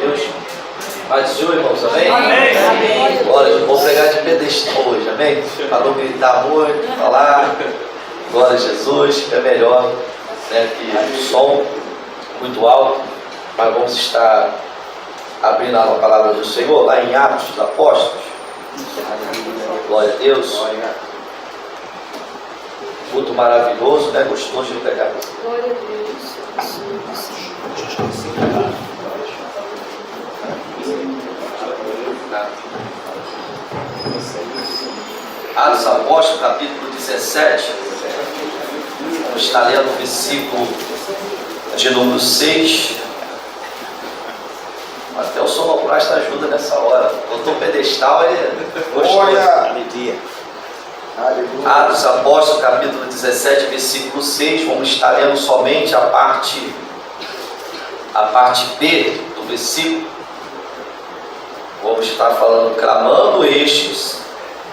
Deus. Paz do Senhor, irmãos, amém? Amém. Glória, eu vou pregar de pedestal hoje, amém? Para não gritar muito, falar. Glória a Jesus, é melhor, né, que o som muito alto, mas vamos estar abrindo a palavra do Senhor lá em Atos dos Apóstolos. Glória a Deus. Culto maravilhoso, né? Gostoso de pregar. Glória a Deus. Atos dos Apóstolos, capítulo 17. Vamos estar lendo o versículo de número 6. Até o sonoplasta ajuda nessa hora. Botou pedestal, ele gostou. Atos dos Apóstolos, capítulo 17, versículo 6. Vamos estar lendo somente a parte B do versículo. Vamos estar falando: clamando estes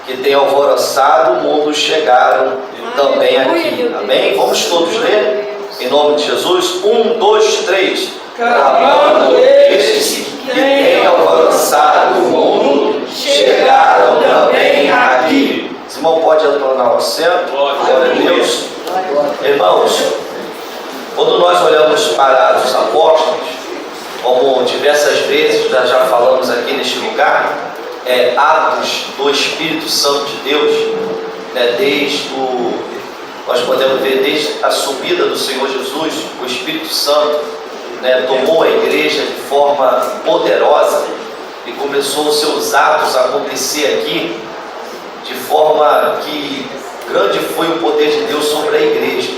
que têm alvoroçado o mundo, chegaram também aqui. Amém? Vamos todos ler? Em nome de Jesus. 1, 2, 3. Clamando estes que têm alvoroçado o mundo, chegaram também aqui. Irmão, pode tornar o assento. Glória a Deus. Irmãos, quando nós olhamos para os apóstolos, como diversas vezes nós já falamos aqui neste lugar, atos do Espírito Santo de Deus, né, nós podemos ver desde a subida do Senhor Jesus, o Espírito Santo, né, tomou a igreja de forma poderosa e começou os seus atos a acontecer aqui, de forma que grande foi o poder de Deus sobre a igreja.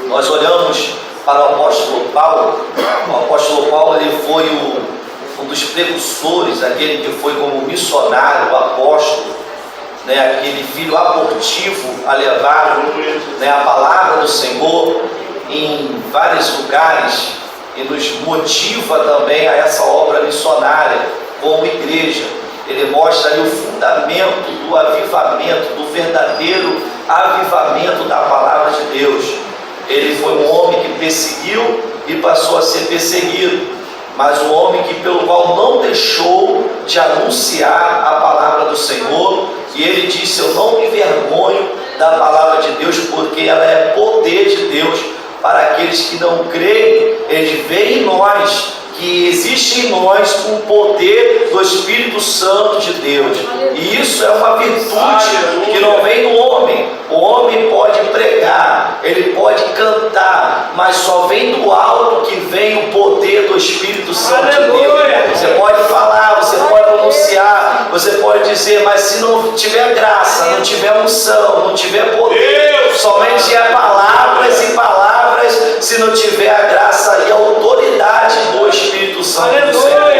Nós olhamos para o apóstolo Paulo. O apóstolo Paulo, ele foi um dos precursores, aquele que foi como missionário, o apóstolo, né, aquele filho abortivo a levar, né, a palavra do Senhor em vários lugares, e nos motiva também a essa obra missionária como igreja. Ele mostra ali o fundamento do avivamento, do verdadeiro avivamento da palavra de Deus. Ele foi um homem que perseguiu e passou a ser perseguido, mas um homem pelo qual não deixou de anunciar a palavra do Senhor. E ele disse: eu não me envergonho da palavra de Deus, porque ela é poder de Deus para aqueles que não creem. Eles veem em nós que existe em nós um poder do Espírito Santo de Deus, e isso é uma virtude que não vem do homem. O homem pode pregar, ele pode cantar, mas só vem do alto que vem o poder do Espírito Santo de Deus. Você pode falar, você pode pronunciar, você pode dizer, mas se não tiver graça, não tiver unção, não tiver poder, somente é palavras e palavras, se não tiver a graça e a autoridade do Espírito Santo do Senhor.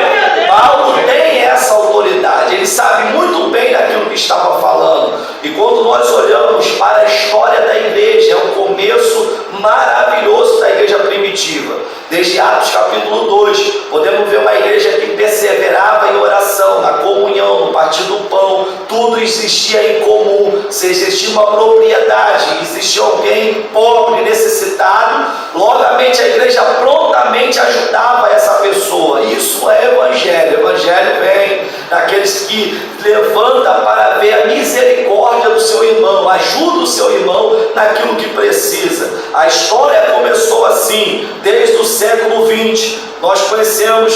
Paulo tem essa autoridade, ele sabe muito bem daquilo que estava falando. E quando nós olhamos para a história da igreja, é um começo maravilhoso da igreja primitiva. Desde Atos capítulo 2, podemos ver uma igreja que perseverava em oração, na comunhão, no partir do pão. Tudo existia em comum. Se existia uma propriedade, existia alguém pobre, necessitado, logamente a igreja prontamente ajudava essa pessoa. Isso é evangelho. O evangelho vem daqueles que levantam para ver a misericórdia do seu irmão, ajuda o seu irmão naquilo que precisa. A história começou assim, desde o século 20. Nós conhecemos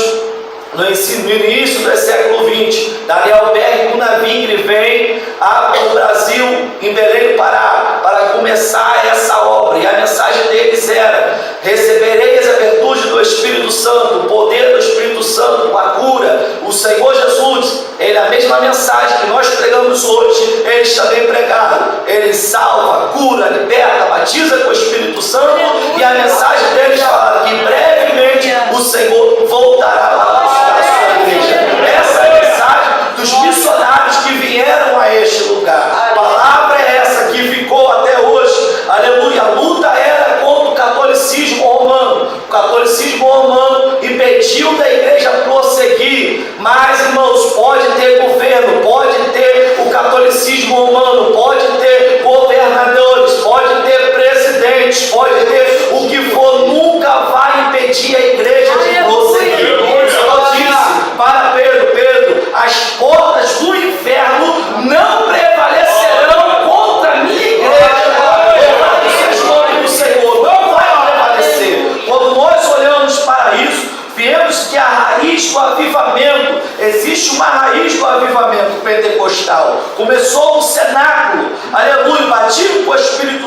no início do século 20, Daniel Berg, um navio, ele vem ao Brasil, em Belém do Pará, para começar essa obra. E a mensagem deles era: recebereis a virtude do Espírito Santo, o poder do Espírito Santo, a cura. O Senhor Jesus, ele, a mesma mensagem que nós pregamos hoje, eles também pregaram. Ele salva, cura, liberta, batiza com o Espírito Santo. E a mensagem deles fala que brevemente o Senhor voltará para a sua igreja. Essa é a mensagem dos missionários que vieram a este lugar. A palavra é essa que ficou até hoje. Aleluia. A luta era contra o catolicismo romano. O catolicismo romano impediu da igreja prosseguir. Mas, irmãos, pode ter governo, pode ter o catolicismo romano, pode ter governadores, pode ter presidentes, pode ter o que for, nunca vai impedir a igreja de prosseguir.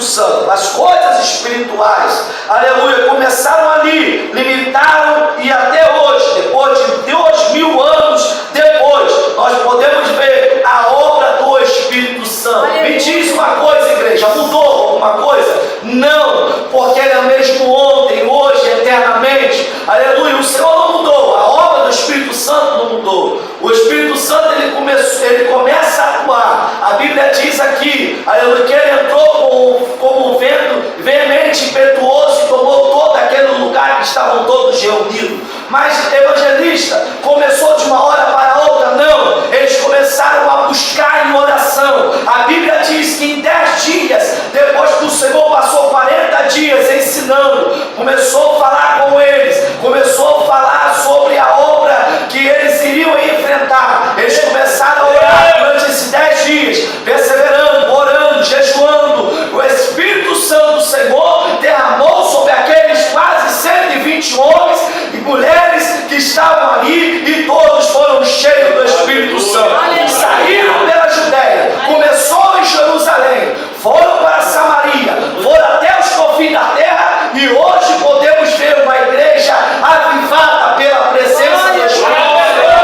Santo. As coisas espirituais, aleluia, começaram ali, limitaram, e até hoje, depois de 2000 anos depois, nós podemos ver a obra do Espírito Santo. Me diz uma coisa, igreja, mudou alguma coisa? Não, porque Ele é o mesmo ontem, hoje, eternamente. Aleluia, o Senhor não mudou, a obra do Espírito Santo não mudou. O Espírito Santo ele começa a atuar. A Bíblia diz aqui, aleluia, que Ele entrou como um vento veemente, impetuoso, e tomou todo aquele lugar que estavam todos reunidos. Mas evangelista, começou de uma hora para outra? Não, eles começaram a buscar em oração. A Bíblia diz que em 10 dias, depois que o Senhor passou 40 dias ensinando, começou a falar com eles, começou a falar sobre a obra que eles iriam enfrentar. Eles começaram a orar durante esses 10 dias, perseverando, orando, jejuando. O Espírito Santo do Senhor derramou sobre aqueles quase 120 homens e mulheres que estavam ali, e todos foram cheios do Espírito Santo. Saíram pela Judéia, começou em Jerusalém, foram para Samaria, foram até os confins da terra, e hoje podemos ver uma igreja avivada pela presença do Espírito Santo.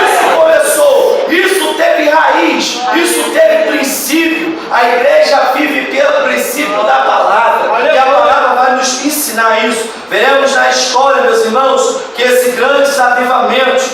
Isso começou, isso teve raiz, isso teve princípio. A igreja vive pelo princípio da palavra, e a palavra vai nos ensinar isso. Veremos na história, meus irmãos, que esses grandes avivamentos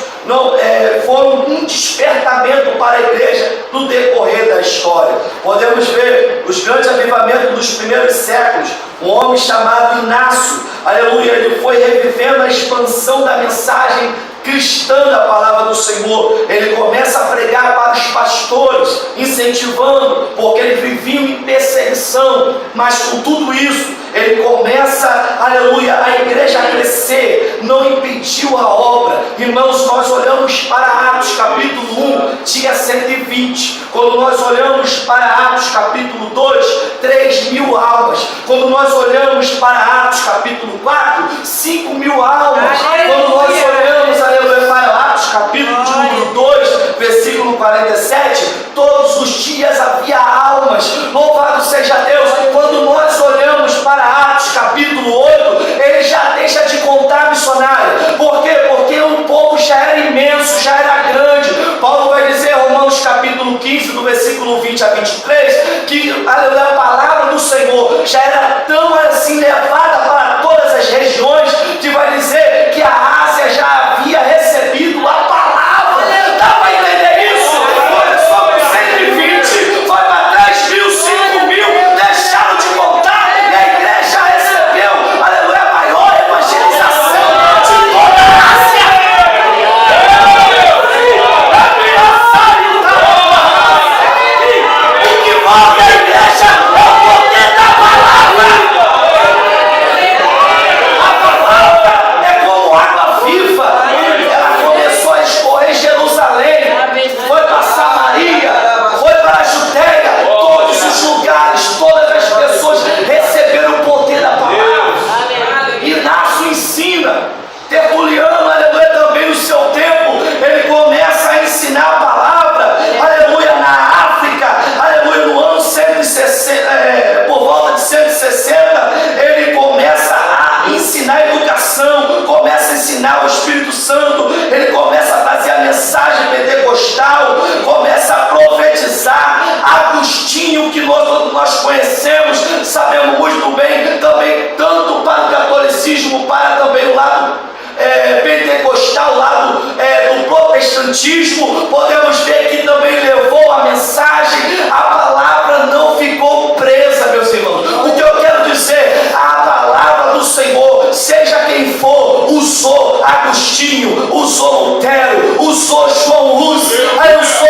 foram um despertamento para a igreja no decorrer da história. Podemos ver os grandes avivamentos dos primeiros séculos. Um homem chamado Inácio, aleluia, ele foi revivendo a expansão da mensagem cristã da palavra do Senhor. Ele começa a pregar para os pastores, incentivando, porque eles viviam em perseguição, mas com tudo isso, ele começa, aleluia, a igreja a crescer, não impediu a obra. Irmãos, nós olhamos para Atos capítulo 1, tinha 120. Quando nós olhamos para Atos capítulo 2, 3.000 almas. Quando nós olhamos para Atos capítulo 4, 5.000 almas. Quando nós olhamos, aleluia, para Atos capítulo de número 2, versículo 47, todos os dias havia almas. Louvado seja Deus. Quando nós olhamos para Atos capítulo 8, ele já deixa de contar missionário. Por quê? Porque o povo já era imenso, já era grande. Paulo vai dizer em Romanos capítulo 15, do versículo 20 a 23, que a palavra do Senhor já era tão assim levada para todas as regiões, que vai dizer que a Ásia já havia recebido a palavra. Dá para entender isso? Começou com 120, foi para 3.000, 5.000, deixaram de contar, e a igreja recebeu, aleluia, a maior evangelização de toda a Ásia. O que move a igreja é o poder da palavra. A palavra é como água viva. Ela começou a escorrer em Jerusalém, foi para Samaria, foi para a Judéia, todos os lugares, todas as pessoas receberam o poder da palavra. Inácio ensina, Tertuliano, aleluia, também no seu tempo, ele começa a ensinar a palavra, aleluia, na África, aleluia, no ano 160, por volta de 160, ele começa a ensinar educação, começa a ensinar o Espírito Santo, ele começa a trazer a mensagem pentecostal, começa a profetizar. Agostinho, que nós conhecemos, sabemos muito bem, também tanto para o catolicismo, para também o lado pentecostal, o lado do protestantismo, podemos ver que também levou a mensagem. A palavra não ficou presa, meus irmãos. O que eu quero dizer, a palavra do Senhor, seja quem for, usou Agostinho, usou Lutero, usou João Hus, usou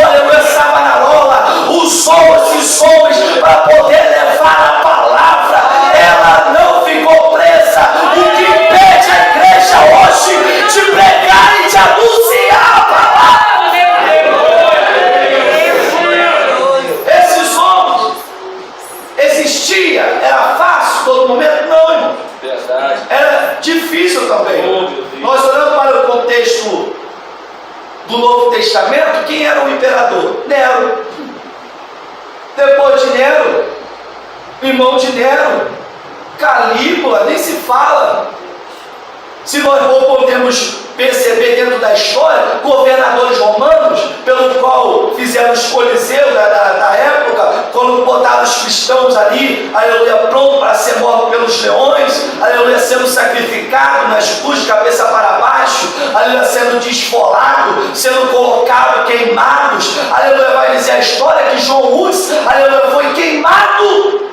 Savonarola, usou esses homens para poder levar a palavra. Ela não ficou presa. O que impede a igreja hoje de pregar e de anunciar a palavra? Esses homens existia, era fácil todo momento? Não, irmão. Era difícil também. Nós olhamos para o contexto do Novo Testamento, quem era o imperador? Nero. Depois de Nero, irmão de Nero, Calígula, nem se fala. Se nós não podemos perceber dentro da história, governadores romanos, pelo qual fizeram os coliseus da época, quando botaram os cristãos ali, aleluia, pronto para ser morto pelos leões, aleluia, sendo sacrificado nas cruzes, cabeça para baixo, aleluia, sendo desfolado, sendo colocado, queimados, aleluia, vai dizer a história que João Hus, aleluia, foi queimado,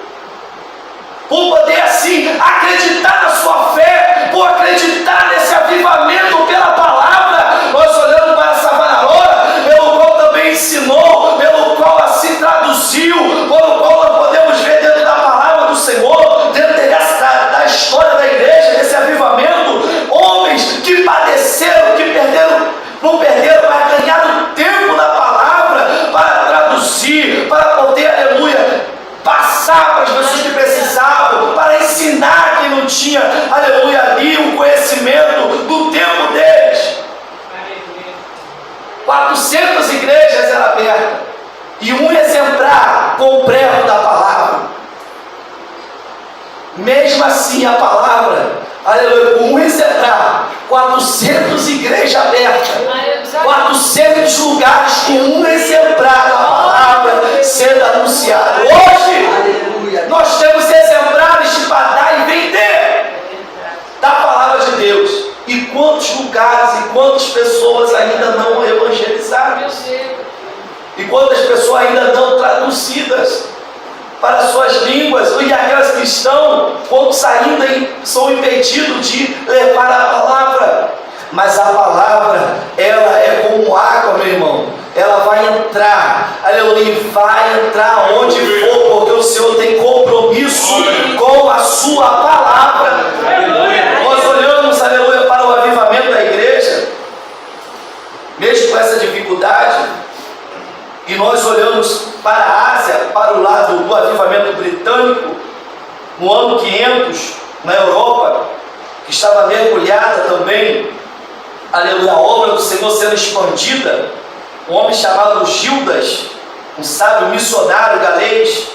por poder assim acreditar na sua fé, por acreditar nesse avivamento pela palavra. Nós olhamos para Savonarola, pelo qual também ensinou, pelo qual assim traduziu, pelo qual nós podemos ver dentro da palavra do Senhor, dentro da história da igreja, desse avivamento, homens que padeceram, que não perderam, mas ganharam tempo na palavra para traduzir, para poder, aleluia, passar para as pessoas que precisavam, para ensinar quem não tinha, aleluia, ali o conhecimento do tempo deles. 400 igrejas eram abertas e um exemplar com o prego da palavra. Mesmo assim, a palavra, aleluia, com um exemplar, 400 igrejas abertas, 400 lugares com um exemplar da palavra sendo anunciado. Hoje, nós temos exemplares para dar e vender da palavra de Deus. E quantos lugares e quantas pessoas ainda não evangelizaram? E quantas pessoas ainda não traduzidas para suas línguas? E aquelas que estão, quantos ainda são impedidos de levar a palavra? Mas a palavra, ela é como água, meu irmão. Ela vai entrar, aleluia, vai entrar onde for, porque o Senhor tem compromisso com a sua palavra. Nós olhamos, aleluia, para o avivamento da igreja, mesmo com essa dificuldade, e nós olhamos para a Ásia, para o lado do avivamento britânico, no ano 500, na Europa, que estava mergulhada também, aleluia, a obra do Senhor sendo expandida. Um homem chamado Gildas, um sábio missionário galês,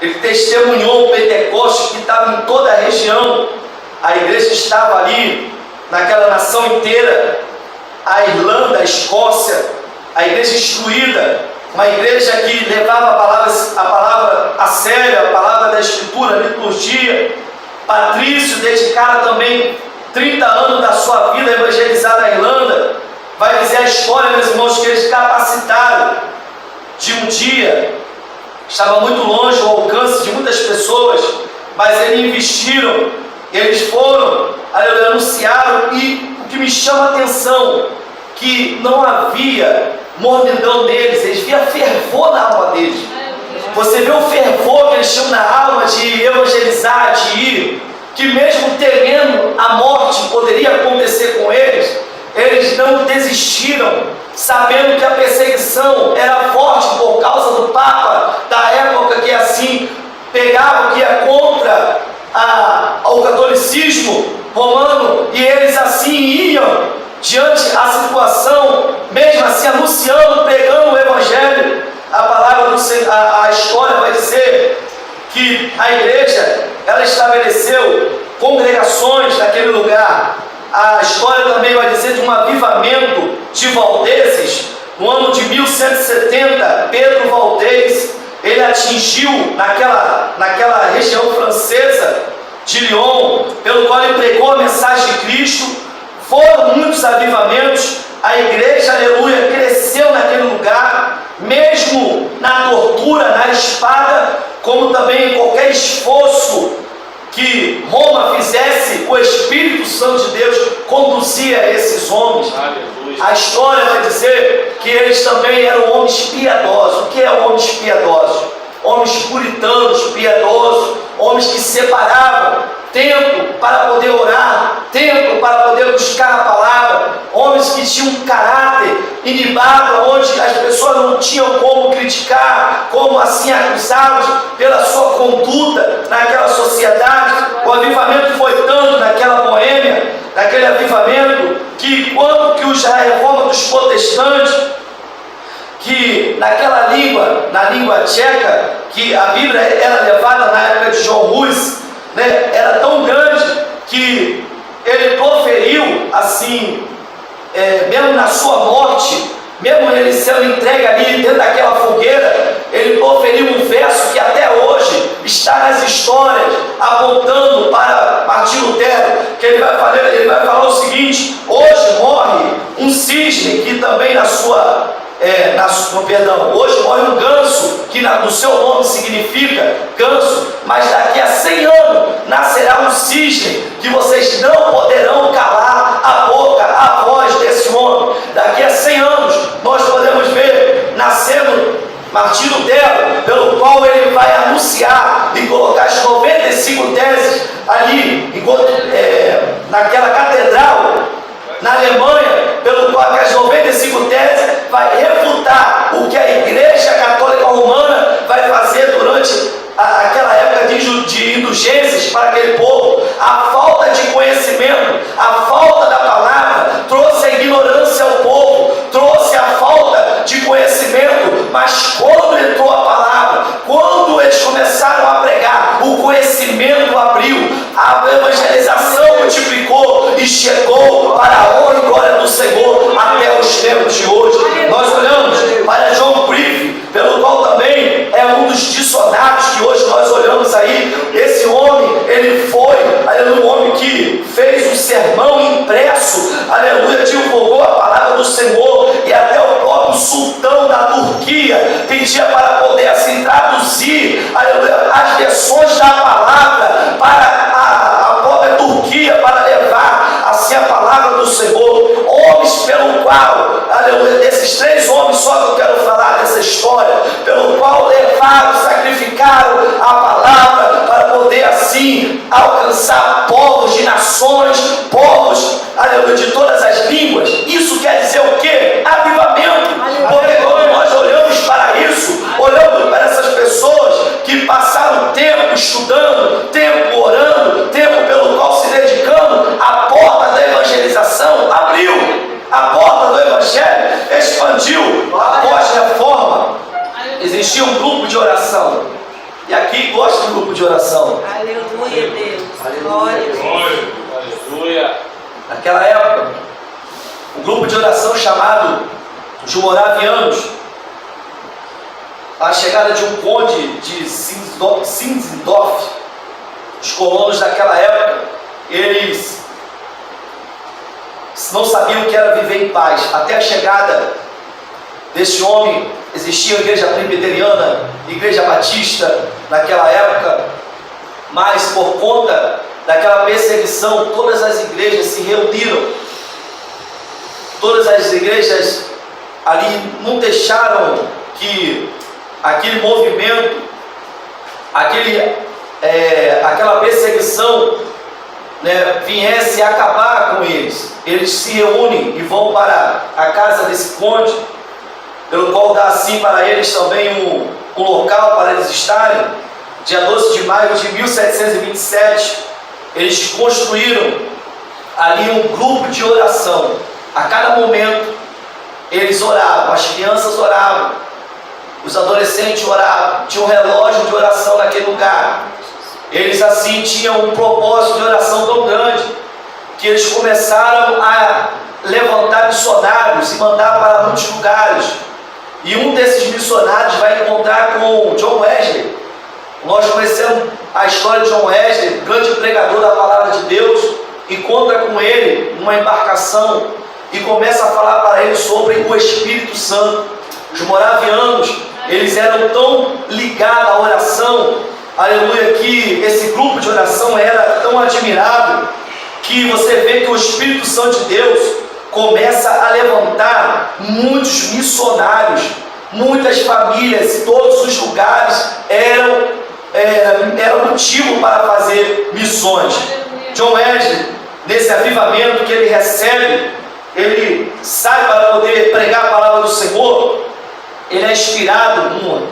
ele testemunhou o Pentecoste que estava em toda a região. A igreja estava ali, naquela nação inteira, a Irlanda, a Escócia, a igreja instruída, uma igreja que levava a palavra a sério, a palavra da Escritura, a liturgia. Patrício, dedicado também 30 anos da sua vida a evangelizar na Irlanda. Vai dizer a história, meus irmãos, que eles capacitaram de um dia, estava muito longe o alcance de muitas pessoas, mas eles investiram, eles foram, anunciaram, e o que me chama a atenção, que não havia mornidão deles, eles viam fervor na alma deles. Você vê o fervor que eles tinham na alma de evangelizar, de ir, que mesmo temendo a morte poderia acontecer com eles, eles não desistiram, sabendo que a perseguição era forte por causa do Papa da época, que assim pegava, que ia contra o catolicismo romano, e eles assim iam diante da situação, mesmo assim anunciando, pregando o evangelho. A palavra do Senhor, a história vai dizer que a igreja, ela estabeleceu congregações naquele lugar. A história também vai dizer de um avivamento de valdeses. No ano de 1170, Pedro Valdez, ele atingiu naquela região francesa de Lyon, pelo qual ele pregou a mensagem de Cristo. Foram muitos avivamentos. A igreja, aleluia, cresceu naquele lugar, mesmo na tortura, na espada, como também em qualquer esforço que Roma fizesse, o Espírito Santo de Deus conduzia esses homens. A história vai dizer que eles também eram homens piedosos. O que é homens piedosos? Homens puritanos, piedosos, homens que separavam tempo para poder orar, tempo para poder buscar a palavra, homens que tinham um caráter inibado, onde as pessoas não tinham como criticar, como assim acusá-los pela sua conduta naquela sociedade. O avivamento foi tanto naquela Boêmia, naquele avivamento, que quando que a reforma dos protestantes, que naquela língua, na língua tcheca, que a Bíblia era levada na época de John Hus, né, era tão grande que ele proferiu assim, mesmo na sua morte, mesmo ele sendo entregue ali dentro daquela fogueira, ele proferiu um verso que até hoje está nas histórias, apontando para Martinho Lutero, que ele vai falar o seguinte: hoje morre um cisne, que também hoje morre um ganso, que no seu nome significa ganso, mas daqui a 100 anos nascerá um cisne, que vocês não poderão calar a boca, a voz desse homem. Daqui a 100 anos nós podemos ver nascendo Martinho Lutero, pelo qual ele vai anunciar e colocar as 95 teses ali, naquela catedral na Alemanha, pelo qual as 95 teses vai refutar o que a Igreja Católica Romana vai fazer durante aquela época de indulgências para aquele povo. A falta de conhecimento, a falta da palavra trouxe a ignorância ao povo, trouxe a falta de conhecimento, mas quando entrou a palavra, quando eles começaram a pregar, o conhecimento abriu, a evangelização multiplicou e chegou para a honra e glória do Senhor até os tempos de hoje. Nós olhamos para John Brief, pelo qual também é um dos dicionários que hoje nós olhamos aí. Esse homem, ele foi, aleluia, um homem que fez um sermão impresso, aleluia, divulgou a palavra do Senhor, e até o próprio sultão da Turquia pedia para poder assim traduzir, aleluia, as versões da palavra para a própria Turquia, para levar assim a palavra do Senhor. Homens pelo qual, aleluia, desses 3 homens só que eu quero falar dessa história, pelo qual levaram, sacrificaram a palavra para poder assim alcançar povos de nações, povos, aleluia, de todas as línguas. Isso quer dizer o quê? Avivamento. Porque quando nós olhamos para isso, olhamos para essas pessoas que passaram tempo estudando, tempo orando, tempo pelo qual se dedicando, a porta da evangelização abriu, a porta do evangelho expandiu. Após a reforma, existia um grupo de oração, e aqui gosta do grupo de oração. Aleluia, Deus. Glória a Deus. Aleluia. Naquela época, um grupo de oração chamado de Moravianos, a chegada de um conde de Zinzendorf, os colonos daquela época, eles não sabiam o que era viver em paz. Até a chegada desse homem, existia a igreja presbiteriana, igreja batista naquela época, mas por conta daquela perseguição, todas as igrejas se reuniram. Todas as igrejas ali não deixaram que aquele movimento, aquela perseguição, né, viesse a acabar com eles. Eles se reúnem e vão para a casa desse conde, pelo qual dá assim para eles também um local para eles estarem. Dia 12 de maio de 1727, eles construíram ali um grupo de oração. A cada momento eles oravam, as crianças oravam, os adolescentes oravam, tinha um relógio de oração naquele lugar. Eles assim tinham um propósito de oração tão grande, que eles começaram a levantar missionários e mandar para muitos lugares. E um desses missionários vai encontrar com John Wesley. Nós conhecemos a história de John Wesley, grande pregador da palavra de Deus. Encontra com ele numa embarcação e começa a falar para ele sobre o Espírito Santo. Os moravianos, eles eram tão ligados à oração, aleluia, que esse grupo de oração era tão admirável, que você vê que o Espírito Santo de Deus começa a levantar muitos missionários, muitas famílias, e todos os lugares eram motivo para fazer missões. John Wesley, nesse avivamento que ele recebe, ele sai para poder pregar a palavra do Senhor. Ele é inspirado, um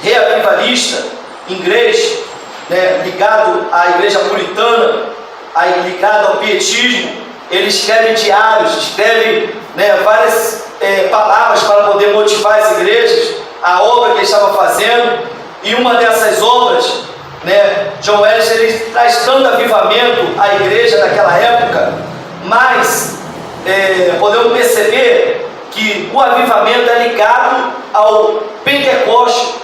reavivalista inglês, né, ligado à igreja puritana, ligado ao pietismo. Ele escreve diários, escreve, né, várias palavras para poder motivar as igrejas, a obra que ele estava fazendo. E uma dessas obras, John Wesley, ele traz tanto avivamento à igreja naquela época, mas podemos perceber que o avivamento é ligado ao Pentecoste.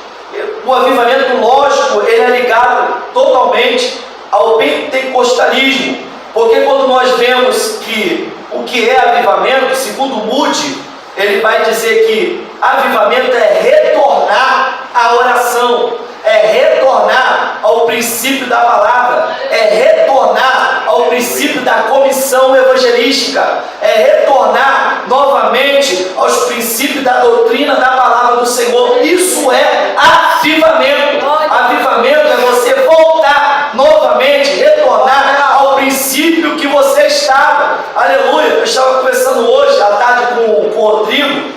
O avivamento, lógico, ele é ligado totalmente ao pentecostalismo, porque quando nós vemos que o que é avivamento, segundo Moody, ele vai dizer que avivamento é retornar à oração, é retornar ao princípio da palavra, é retornar ao princípio da comissão evangelística, é retornar novamente aos princípios da doutrina da palavra do Senhor. Isso é avivamento. Avivamento é você voltar novamente, retornar ao princípio que você estava. Aleluia. Eu estava conversando hoje à tarde com o Rodrigo,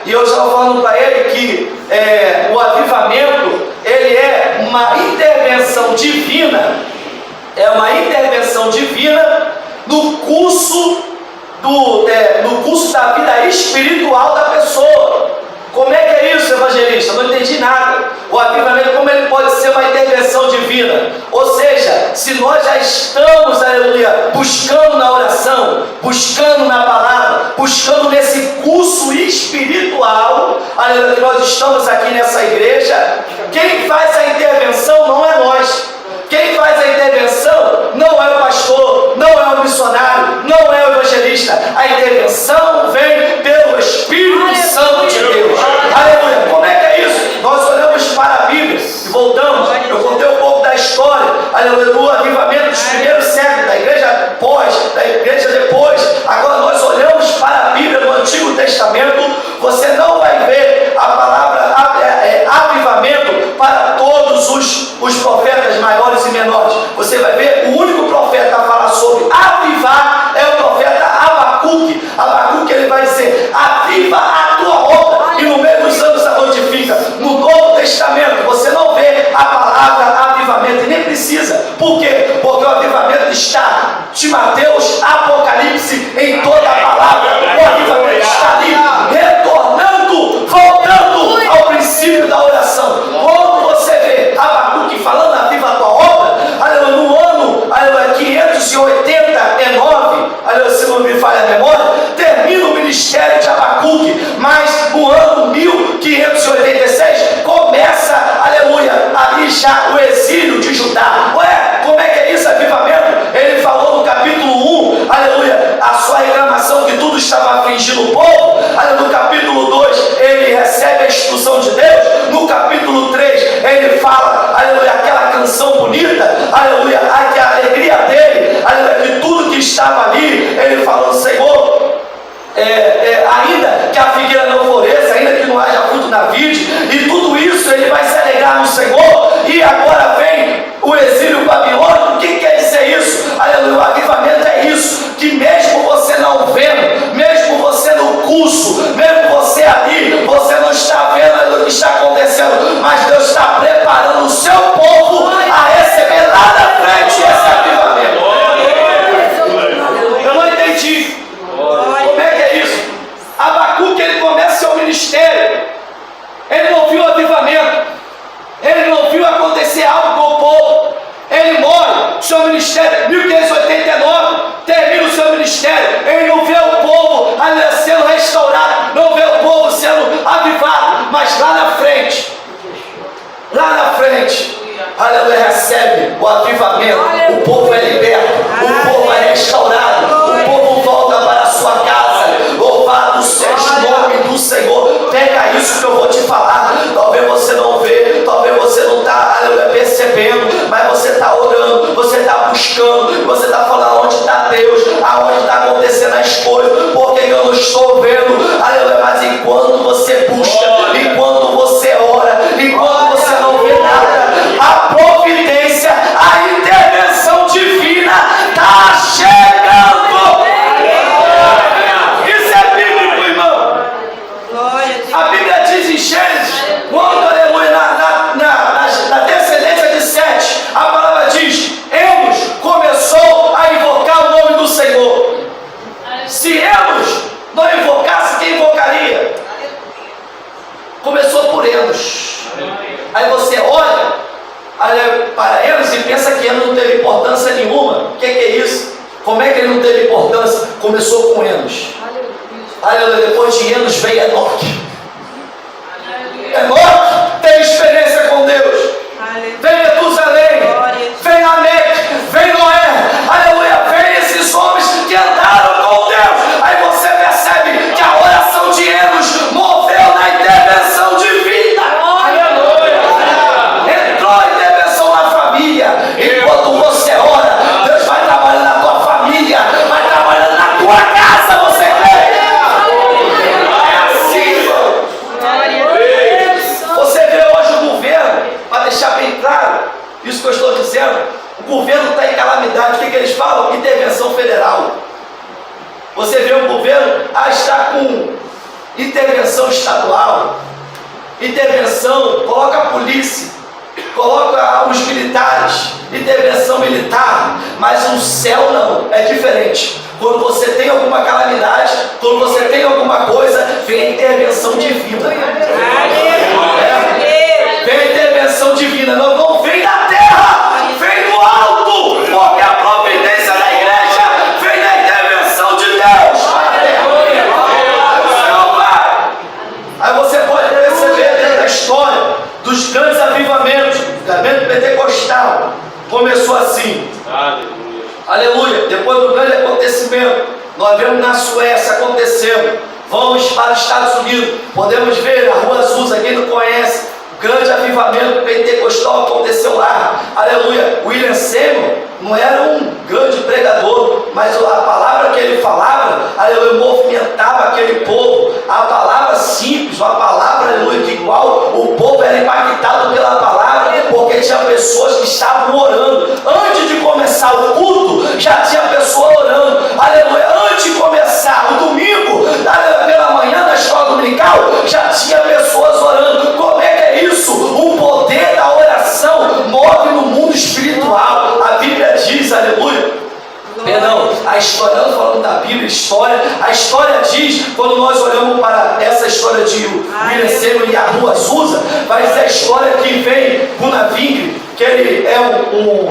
e eu estava falando para ele que o avivamento, ele é uma intervenção divina, no curso da vida espiritual da pessoa. Como é que é isso, evangelista? Eu não entendi nada. O avivamento, como ele pode ser uma intervenção divina? Ou seja, se nós já estamos, aleluia, buscando na oração, buscando na palavra, buscando nesse curso espiritual, aleluia, que nós estamos aqui nessa igreja, quem faz a intervenção não é nós. Quem faz a intervenção não é o pastor, não é o missionário, não é o evangelista. A intervenção vem pelo Espírito Santo de Deus. Aleluia. Como é que é isso? Nós olhamos para a Bíblia e voltamos. Eu contei um pouco da história, aleluia, do avivamento dos primeiros séculos, da igreja pós, da igreja depois. Agora nós olhamos para a Bíblia no Antigo Testamento, você não vai ver a palavra avivamento para todos os profetas maiores e menores. Você vai ver o único profeta a falar sobre avivar é o profeta Abacuque. Abacuque, ele vai dizer: aviva a tua obra, e no meio dos anos a notifica. No Novo Testamento você não vê a palavra avivamento, e nem precisa. Por quê? Porque o avivamento está de Mateus, Apocalipse, em toda a palavra. O avivamento está ali, retornando, voltando ao princípio da oração. Quando você vê Abacuque falando aviva a tua obra, aleluia, no ano 589, aleluia, se não me falha a memória, termina o ministério de Abacuque, mas no ano 1586 começa, aleluia, ali já o exílio de Judá. Ué, como é que é isso, avivamento? Ele falou no capítulo 1, aleluia, a sua reclamação que tudo estava afligindo o povo. Aleluia, no capítulo 2 ele recebe a instrução de Deus. No capítulo 3 ele fala, aleluia, aquela canção bonita, aleluia, que a alegria dele, aleluia, de tudo que estava ali, ele falou: Senhor, ainda que a figueira não floresça, ainda que não haja fruto na vide, e tudo isso ele vai se alegrar no Senhor. E agora vem o exílio babilônico. O que quer dizer isso? Aleluia, o avivamento é isso, que mesmo você não vendo, mesmo você no curso, mesmo você ali, você não está vendo o que está acontecendo, mas Deus está preparando o seu povo a receber lá na frente esse avivamento. Eu não entendi. Como é que é isso? Abacuque, ele começa seu ministério, ele não viu avivamento, ele não viu acontecer algo com o povo. Ele morre, seu ministério, 1589, termina o seu ministério. Ele não vê o povo sendo restaurado, não vê o povo sendo avivado, mas lá na frente, aleluia, recebe o avivamento. O povo é liberto, o povo é restaurado, o povo volta para a sua casa. Louvado seja o nome do Senhor. Pega isso que eu vou te falar. Talvez você não vê, talvez você não está percebendo, mas você está orando, você está buscando, você está falando: onde está Deus, aonde está acontecendo as coisas, porque eu não estou vendo, aleluia. Mas enquanto você busca, enquanto você ora, enquanto você não vê nada, a providência, a intervenção divina está chegando. Isso é bíblico, irmão. A Bíblia diz em Gênesis, quando, aleluia, na descendência de Sete, para Enos e pensa que Enos não teve importância nenhuma. O que é isso? Como é que ele não teve importância? Começou com Enos. Aleluia. Depois de Enos veio Enoque. Enoque teve experiência com Deus. Vem Metusalém, vem Lameque, vem Noé. Aleluia. Vem esses homens que andaram com Deus. Aí você percebe que a oração de Enos moveu na intervenção divina. Aleluia. Entrou a intervenção na família. Enquanto você ora, Deus vai trabalhando na tua família, vai trabalhando na tua casa. Você crê? É assim, irmão. Você vê hoje o governo, para deixar bem claro isso que eu estou dizendo, o governo está em calamidade. O que eles falam? Intervenção federal. Você vê o governo, está com intervenção estadual, intervenção, coloca a polícia, coloca os militares, intervenção militar, mas o céu não, é diferente. Quando você tem alguma calamidade, quando você tem alguma coisa, vem a intervenção divina. Vem a intervenção divina, não vem da terra, vem do alto, porque a providência da igreja vem da intervenção de Deus. Aí você pode perceber dentro da história dos grandes avivamentos, o avivamento pentecostal começou assim. Aleluia. Depois do grande acontecimento, nós vemos na Suécia acontecendo. Vamos para os Estados Unidos, podemos ver a Rua Azusa, quem não conhece, o grande avivamento pentecostal aconteceu lá. Aleluia. William Seymour não era um grande pregador, mas a palavra que ele falava, aleluia, movimentava aquele povo. A palavra simples, uma palavra, aleluia, que igual o povo era impactado pela palavra, porque tinha pessoas que estavam orando. Antes de começar o culto, já tinha pessoa orando. Aleluia. Antes de começar o domingo, pela manhã da escola dominical, já tinha pessoas orando. Como é que é isso? O poder da oração move no mundo espiritual. A Bíblia diz, aleluia. Perdão, a história, não falando da Bíblia, a história diz, quando nós olhamos para essa história de William Seymour e a Rua Azusa, vai dizer a história que vem Gunnar Wingre, que ele é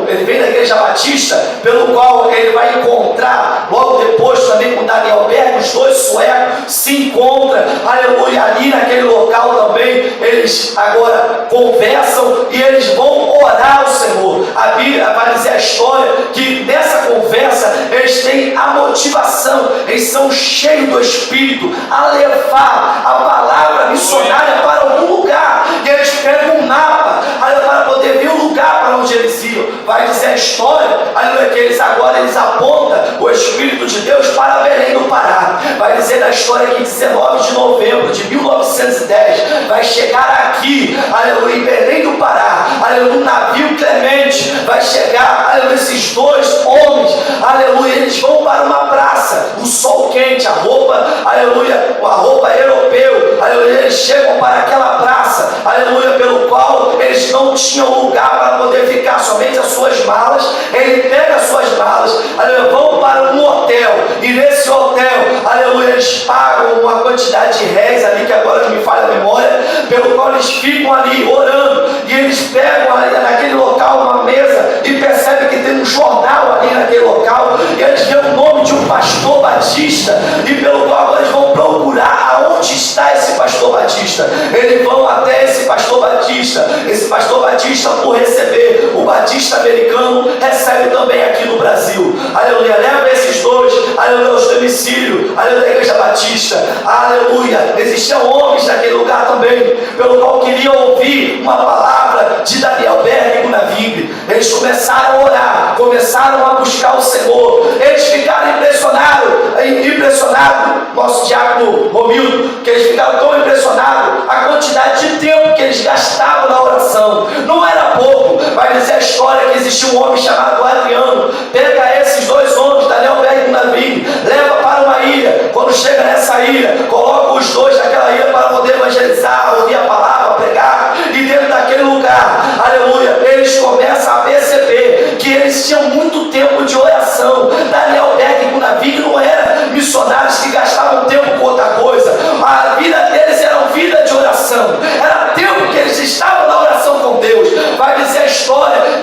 ele vem da Igreja Batista, pelo qual ele vai encontrar logo depois também com Daniel Berg, os dois suecos se encontram, aleluia, ali naquele local também, eles agora conversam e eles vão orar ao Senhor. A Bíblia vai dizer a história que nessa conversa eles têm a motivação, eles são cheios do Espírito a levar a palavra missionária para algum lugar, e eles pegam um mapa para poder ver o lugar para onde eles iam. Vai dizer a história, aleluia, que eles apontam o Espírito de Deus para Belém do Pará. Vai dizer na história que em 19 de novembro de 1910 vai chegar aqui, aleluia, em Belém do Pará, aleluia, um navio Clemente, vai chegar, aleluia, esses dois homens, aleluia, eles vão para uma praça, o sol quente, a roupa, aleluia, a roupa europeu, aleluia, eles chegam para aquela praça, aleluia, pelo qual eles não tinham lugar para poder ficar, somente as suas malas. Ele pega as suas malas, aleluia, vão para um hotel, e nesse hotel, aleluia, eles pagam uma quantidade de réis ali, que agora não me falha a memória, pelo qual eles ficam ali orando, e eles pegam ali naquele local uma mesa e percebem que tem um jornal ali naquele local, e eles veem o nome de um pastor batista, e pelo qual agora eles vão procurar aonde está esse pastor batista. Eles vão até esse pastor batista, por receber o batista americano, recebe também aqui no Brasil, aleluia, leva esses dois, aleluia, aos domicílios, aleluia, da Igreja Batista, aleluia. Existiam homens naquele lugar também, pelo qual queriam ouvir uma palavra de Daniel Berg e Gunnar Wingre. Eles começaram a orar, começaram a buscar o Senhor, eles ficaram impressionados, nosso diácono Romildo, que eles ficaram tão impressionados a quantidade de tempo que eles gastavam na oração. Não era pouco. Vai dizer a história que existia um homem chamado Adriano, pega esses dois homens, Daniel Berg e Gunnar Wingre, leva para uma ilha. Quando chega nessa ilha, coloca os dois naquela ilha para poder evangelizar, ouvir a palavra, pregar, e dentro daquele lugar, aleluia, eles começam a perceber que eles tinham muito tempo de oração. Daniel Berg e Gunnar Wingre não eram missionários que gastavam tempo com outra coisa. A vida deles era uma vida de oração, era tempo que eles estavam na oração com Deus. Vai dizer a história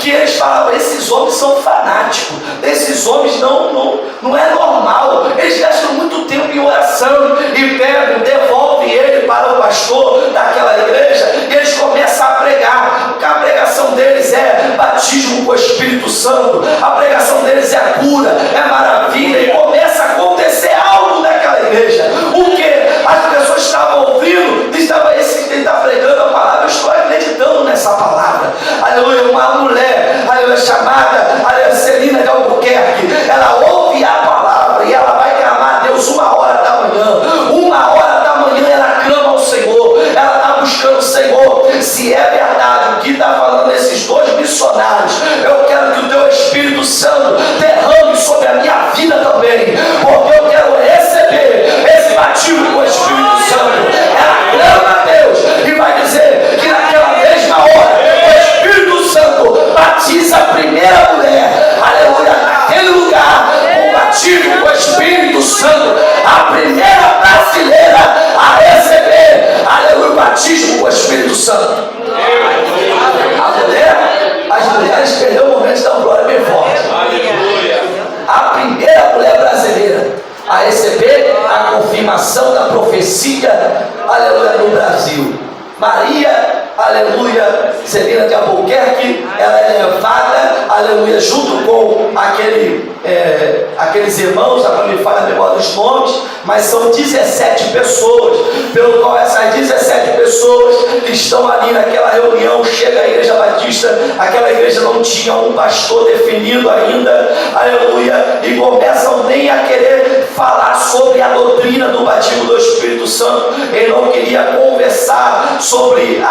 esses homens são fanáticos, esses homens não é normal, eles gastam muito tempo em oração e pegam, devolvem ele para o pastor daquela igreja e eles começam a pregar. A pregação deles é batismo com o Espírito Santo, a pregação deles é cura, é maravilha, e começa a acontecer algo naquela igreja. O que as pessoas estavam ouvindo, esse que está pregando a palavra, eu estou acreditando nessa palavra. Aleluia, uma mulher, aleluia, chamada, aleluia, Celina de Albuquerque, ela ouve a palavra e ela vai clamar a Deus 1h da manhã. 1h da manhã ela clama ao Senhor, ela está buscando o Senhor. Se é verdade o que está falando esses dois missionários, eu quero que o teu Espírito Santo derrame sobre a minha vida também, porque eu quero receber esse batismo com o Espírito Santo. Ela clama a Deus e vai dizer que naquela mesma hora o Espírito Santo batiza a primeira mulher, aleluia, naquele lugar, o batismo com o Espírito Santo, a primeira brasileira a receber, aleluia, o batismo com o Espírito Santo. As mulheres perderam o momento da glória bem forte. A primeira mulher brasileira a receber a confirmação da profecia, aleluia, no Brasil. Maria, aleluia, Celina de Albuquerque, ela é levada, aleluia, junto com aqueles irmãos, agora me falha a memória dos nomes, mas são 17 pessoas, pelo qual essas 17 pessoas que estão ali naquela reunião, chega a igreja batista, aquela igreja não tinha um pastor definido ainda, aleluia, e começam nem a querer falar sobre a doutrina do batismo do Espírito Santo. Ele não queria conversar sobre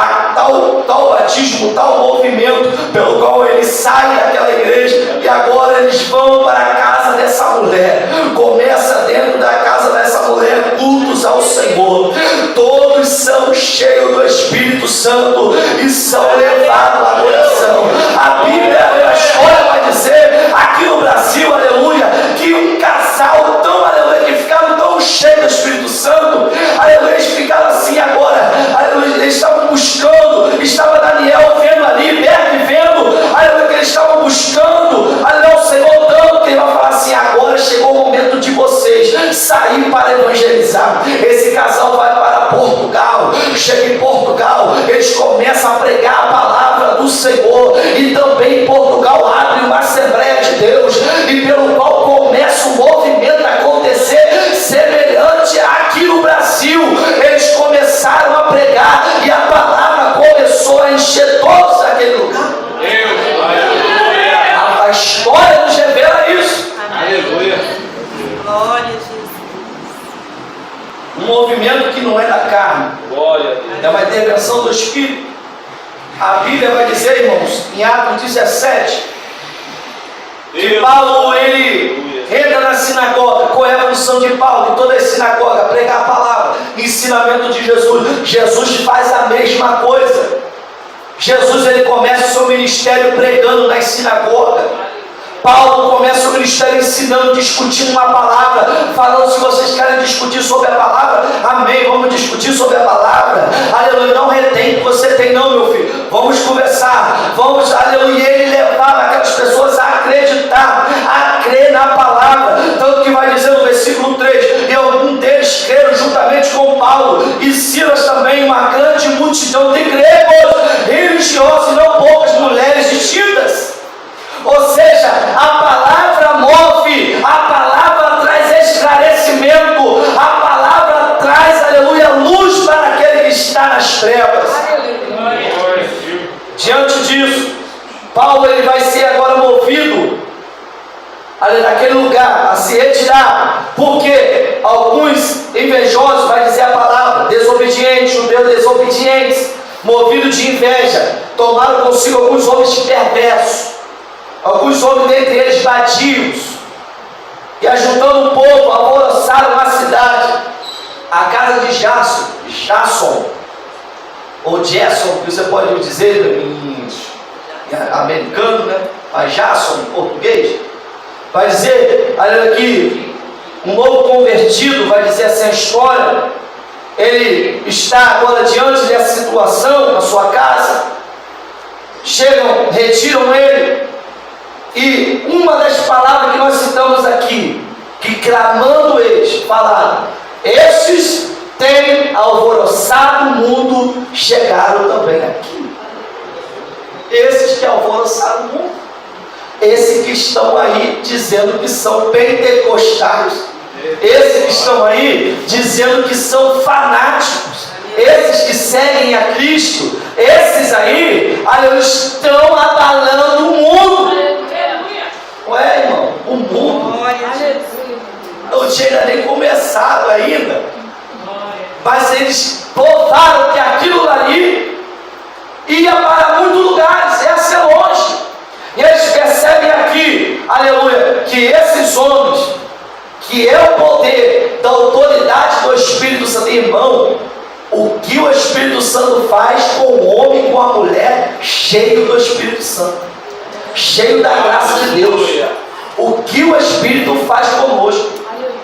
tal batismo, tal movimento, pelo qual ele sai daquela igreja e agora eles vão para a casa dessa mulher. Começa dentro da casa dessa mulher cultos ao Senhor, todos são cheios do Espírito Santo e são levados à adoração. A Bíblia, a história vai dizer aqui no Brasil, aleluia, que um casal tão, aleluia, que ficaram tão cheios do Espírito Santo, aleluia, eles ficaram assim agora, aleluia, eles estavam buscando, estava Daniel vendo ali, Berto vendo, aleluia, que eles estavam buscando, aleluia, o Senhor tanto que ele vai falar assim: agora chegou o momento de vocês sair para evangelizar. Esse casal vai para Portugal, chega em Portugal, eles começam a pregar a palavra do Senhor, e também em Portugal abre uma Assembleia de Deus, e pelo qual começa um movimento a acontecer semelhante aqui no Brasil. Eles começaram a pregar e a palavra começou a encher todos aquele lugar. A história nos revela isso. Aleluia. Glória a Jesus. Um movimento que não é da carne, é uma intervenção do Espírito. A Bíblia vai dizer, irmãos, em Atos 17, que Paulo, ele entra na sinagoga. Qual é a função de Paulo em toda a sinagoga? Pregar a palavra, ensinamento de Jesus. Jesus faz a mesma coisa. Jesus, ele começa o seu ministério pregando nas sinagogas. Paulo começa o ministério ensinando, discutindo uma palavra, falando: se vocês querem discutir sobre a palavra, amém, vamos discutir sobre a palavra, aleluia, não retém o que você tem não, meu filho, vamos conversar, vamos, aleluia. E ele levava aquelas pessoas a acreditar, a crer na palavra, tanto que vai dizer no versículo 3, e algum deles creram juntamente com Paulo e Silas também, uma grande multidão de gregos, religiosos, e não poucas mulheres distintas. Ou seja, a palavra move, a palavra traz esclarecimento, a palavra traz, aleluia, luz para aquele que está nas trevas. Diante disso, Paulo, ele vai ser agora movido ali naquele lugar a se retirar, porque alguns invejosos, vai dizer a palavra, desobedientes, judeus desobedientes, movidos de inveja, tomaram consigo alguns homens perversos, alguns homens dentre eles vadios, e ajuntando o povo, alvoroçaram uma cidade, a casa de Jasson, ou Jason, que você pode dizer em americano, né? Mas Jasson, em português, vai dizer, olha aqui, um novo convertido, vai dizer assim a história, ele está agora diante dessa situação na sua casa, chegam, retiram ele, E uma das palavras que nós citamos aqui, que clamando eles, falaram: estes têm alvoroçado o mundo, chegaram também aqui. Esses que alvoroçaram o mundo, esses que estão aí dizendo que são pentecostais, esses que estão aí dizendo que são fanáticos, esses que seguem a Cristo, esses aí, estão abalando o mundo. Ué, irmão, o mundo não tinha nem começado ainda, mas eles provaram que aquilo ali ia para muitos lugares, ia ser longe. E eles percebem aqui, aleluia, que esses homens, que é o poder da autoridade do Espírito Santo, irmão, o que o Espírito Santo faz com o homem e com a mulher cheio do Espírito Santo, cheio da graça de Deus, o que o Espírito faz conosco,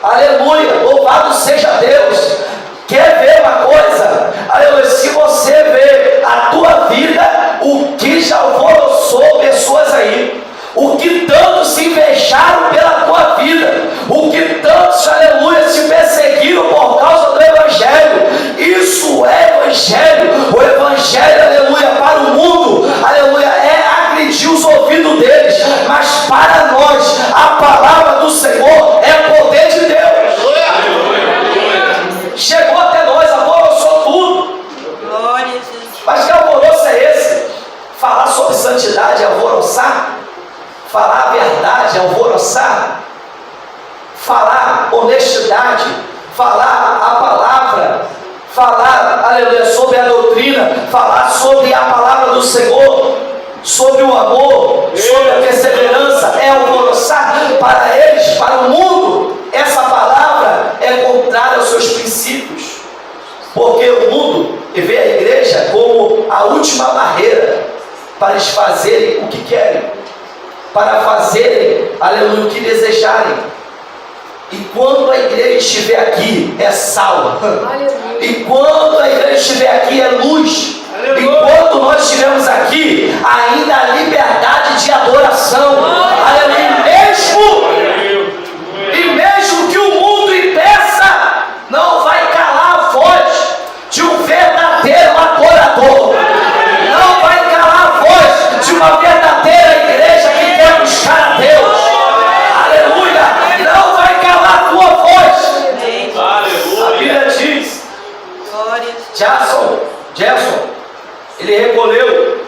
aleluia, louvado seja Deus. Quer ver uma coisa? Aleluia, se você vê a tua vida, o que já alvoroçou pessoas aí, o que tantos se invejaram pela tua vida, o que tantos, aleluia, se perseguiram por causa do Evangelho, isso é Evangelho. O Evangelho, aleluia, para o mundo, aleluia, é agredir os ouvidos deles, mas para nós, a palavra do Senhor é poder de Deus. Chegou até nós, alvoroçou tudo. Mas que alvoroço é esse? Falar sobre santidade é alvoroçar? Falar a verdade é alvoroçar? Falar honestidade, falar a palavra, falar, aleluia, sobre a doutrina, falar sobre a palavra do Senhor, sobre o amor, sobre a perseverança, é alvoroçar? Para eles, para o mundo, essa palavra é contrária aos seus princípios, porque o mundo vê a igreja como a última barreira para eles fazerem o que querem, para fazerem, aleluia, o que desejarem. E quando a igreja estiver aqui, é sal. E quando a igreja estiver aqui, é luz. E quando nós estivermos aqui, ainda há liberdade de adoração. E mesmo que o mundo impeça, não vai calar a voz de um verdadeiro adorador. Não vai calar a voz de uma verdadeira igreja que quer buscar a Deus. Aleluia! Não vai calar a tua voz. A Bíblia diz: Jason, ele recolheu.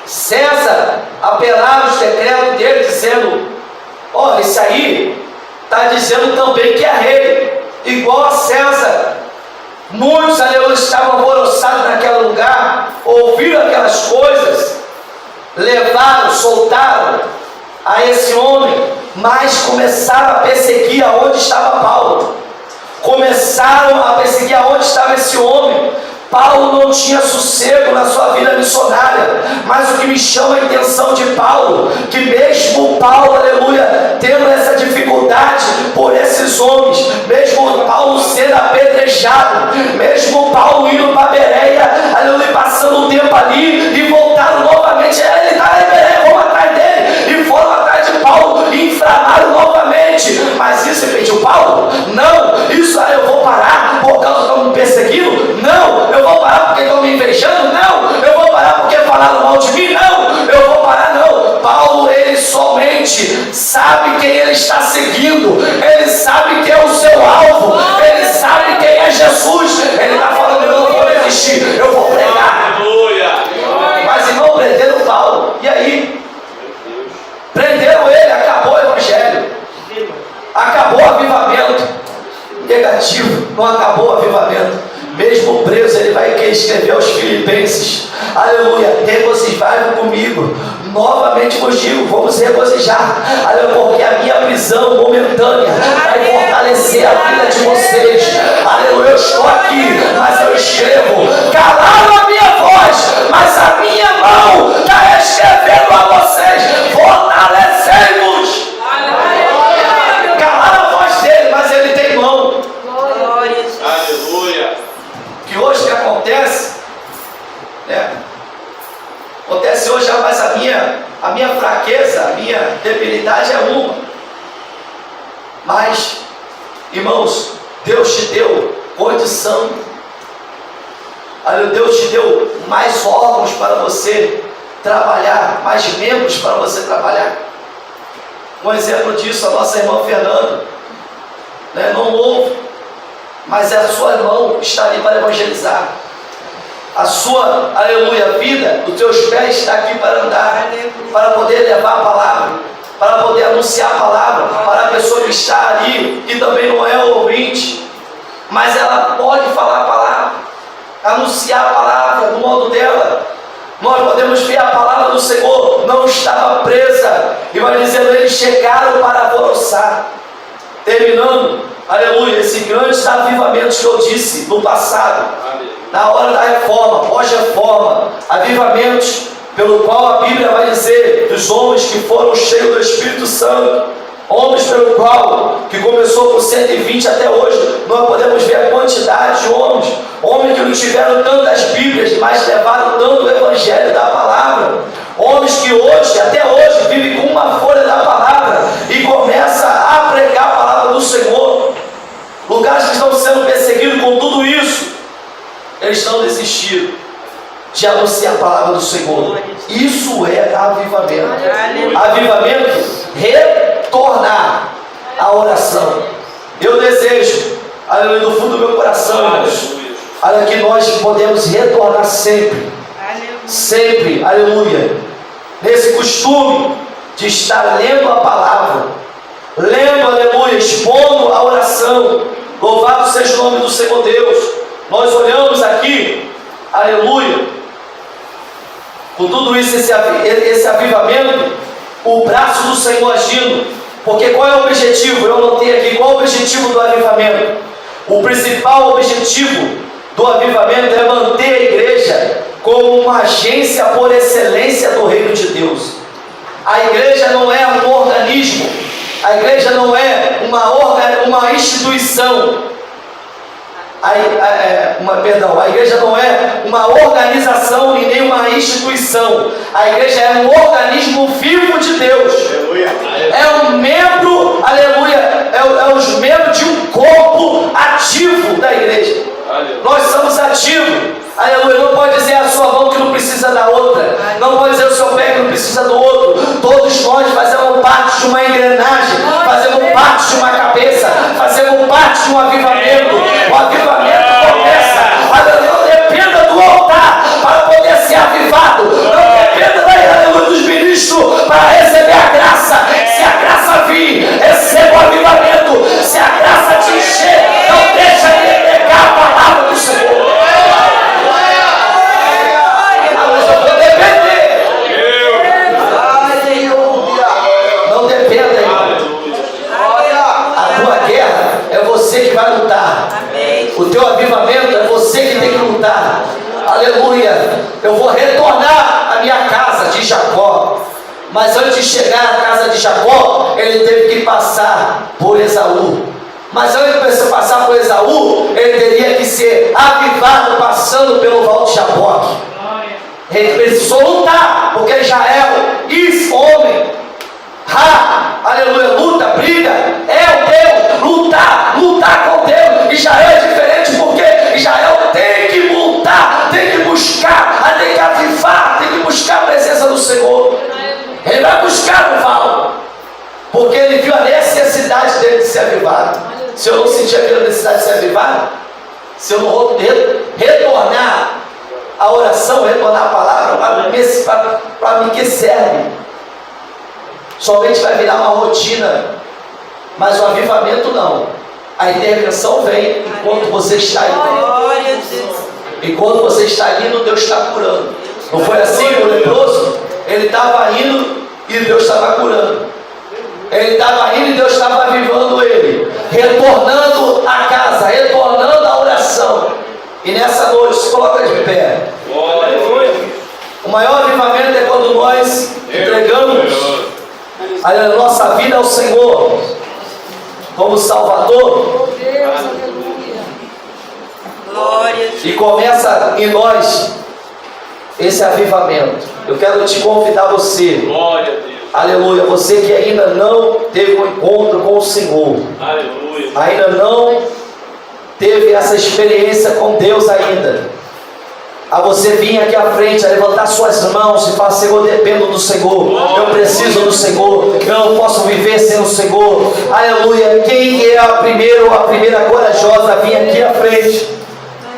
César apelava os decretos dele, dizendo: esse aí está dizendo também que é rei, igual a César. Muitos, aleluia, estavam alvoroçados naquele lugar, ouviram aquelas coisas, levaram, soltaram a esse homem, mas começaram a perseguir aonde estava Paulo, começaram a perseguir aonde estava esse homem. Paulo não tinha sossego na sua vida missionária, mas o que me chama a atenção de Paulo, que mesmo Paulo, aleluia, tendo essa dificuldade por esses homens, mesmo Paulo sendo apedrejado, mesmo Paulo indo para Bereia, aleluia, passando um tempo ali e voltaram novamente, ele está em Bereia, vamos atrás dele, e foram atrás de Paulo e inflamaram novamente. Mas isso impediu Paulo? Não. Isso aí eu vou parar por causa que estão me perseguindo? Não. Eu vou parar porque estão me invejando? Não. Eu vou parar porque falaram mal de mim? Não. Eu vou parar? Não. Paulo, ele somente sabe quem ele está seguindo, ele sabe quem é o seu alvo, ele sabe quem é Jesus. Ele está falando: eu não vou desistir, eu vou pregar. Mas irmão, prenderam Paulo, e aí? Prenderam ele, acabou o Evangelho, acabou o avivamento. Negativo, não acabou o avivamento. Mesmo preso, ele vai escrever aos Filipenses: aleluia, regozijai comigo. Novamente vos digo, vamos regozijar, aleluia, porque a minha prisão momentânea vai fortalecer a vida de vocês. Aleluia, eu estou aqui, mas eu escrevo. Calaram a minha voz, mas a minha mão está escrevendo a vocês. Fortalecei-vos. Calaram a voz dele, mas ele tem mão. Aleluia. Que hoje que acontece hoje, mas a minha a minha fraqueza, a minha debilidade é uma. Mas, irmãos, Deus te deu condição. Deus te deu mais órgãos para você trabalhar, mais membros para você trabalhar. Um exemplo disso, a nossa irmã Fernanda, né, não ouve, mas a sua irmã está ali para evangelizar. A sua, aleluia, vida, os teus pés está aqui para andar, para poder levar a palavra, para poder anunciar a palavra, para a pessoa que está ali, que também não é ouvinte, mas ela pode falar a palavra, anunciar a palavra do modo dela. Nós podemos ver a palavra do Senhor não estava presa, e vai dizendo, eles chegaram para alvoroçar. Terminando, aleluia, esses grandes avivamentos que eu disse no passado, na hora da reforma, pós-reforma, avivamentos pelo qual a Bíblia vai dizer dos homens que foram cheios do Espírito Santo, homens pelo qual, que começou com 120 até hoje, nós podemos ver a quantidade de homens que não tiveram tantas Bíblias, mas levaram tanto o Evangelho da palavra, homens que hoje, até hoje, vivem com uma folha da palavra e começam a pregar a palavra do Senhor. Lugares que estão sendo perseguidos com tudo isso, eles não desistiram de anunciar a palavra do Senhor. Isso é avivamento. Avivamento, retornar à oração. Eu desejo, aleluia, do fundo do meu coração, irmãos, aleluia, que nós podemos retornar sempre, sempre, aleluia, nesse costume de estar lendo a palavra, lendo, aleluia, expondo a oração. Louvado seja o nome do Senhor Deus. Nós olhamos aqui, aleluia, com tudo isso, esse avivamento, o braço do Senhor agindo, porque qual é o objetivo? Eu anotei aqui, qual é o objetivo do avivamento? O principal objetivo do avivamento é manter a igreja como uma agência por excelência do reino de Deus. A igreja não é um organismo, a igreja não é uma instituição. A igreja não é uma organização e nem uma instituição. A igreja é um organismo vivo de Deus. É um membro, aleluia, é os membros de um corpo ativo da igreja. Nós somos ativos. Aleluia. Não pode dizer a sua mão que não precisa da outra, não pode dizer o seu pé que não precisa do outro. Todos nós fazemos parte de uma engrenagem, fazemos parte de uma cabeça, fazemos parte de um avivamento. O avivamento começa, aleluia, não dependa do altar para poder ser avivado, não dependa aleluia, dos ministros para receber a graça. Se a graça vir, receba o avivamento. Se a graça te encher, não deixa de pregar a palavra do Senhor. O teu avivamento é você que tem que lutar. Aleluia. Eu vou retornar à minha casa de Jacó. Mas antes de chegar à casa de Jacó, ele teve que passar por Esaú. Mas antes de passar por Esaú, ele teria que ser avivado passando pelo Val de Jaboque. Ele precisou lutar, porque Israel, esse homem, aleluia, luta, briga, é o Deus, lutar com Deus. Israel é diferente, porque Israel tem que lutar, tem que buscar, tem que avivar, tem que buscar a presença do Senhor. Ele vai buscar o Val, porque ele viu a necessidade dele de ser avivado. Se eu não sentir aquela necessidade de ser avivado, se eu não retornar a oração, retornar a palavra, para mim que serve? Somente vai virar uma rotina, mas o avivamento não. A intervenção vem enquanto você está indo. Enquanto você está indo, Deus está curando. Não foi assim com o leproso? Ele estava indo e Deus estava curando. Ele estava indo e Deus estava avivando ele, retornando à casa, retornando à oração. E nessa noite, se coloca de pé. O maior avivamento é quando nós entregamos a nossa vida ao Senhor como Salvador. E começa em nós esse avivamento. Eu quero te convidar você Aleluia. Você que ainda não teve um encontro com o Senhor. Aleluia. Ainda não teve essa experiência com Deus ainda. A você vir aqui à frente, a levantar suas mãos e falar: Senhor, eu dependo do Senhor, eu preciso do Senhor, eu não posso viver sem o Senhor. Aleluia. Quem é a primeira corajosa a vir aqui à frente?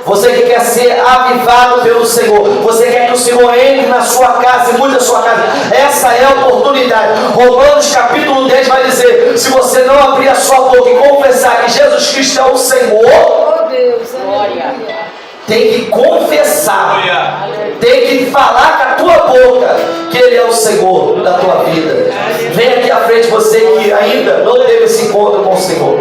Você que quer ser avivado pelo Senhor, você quer que o Senhor entre na sua casa e mude a sua casa, essa é a oportunidade. Romanos capítulo 10 vai dizer: se você não abrir a sua boca e confessar que Jesus Cristo é o Senhor, Oh Deus, glória. tem que confessar, tem que falar com a tua boca que Ele é o Senhor da tua vida. Vem aqui à frente, você que ainda não teve esse encontro com o Senhor,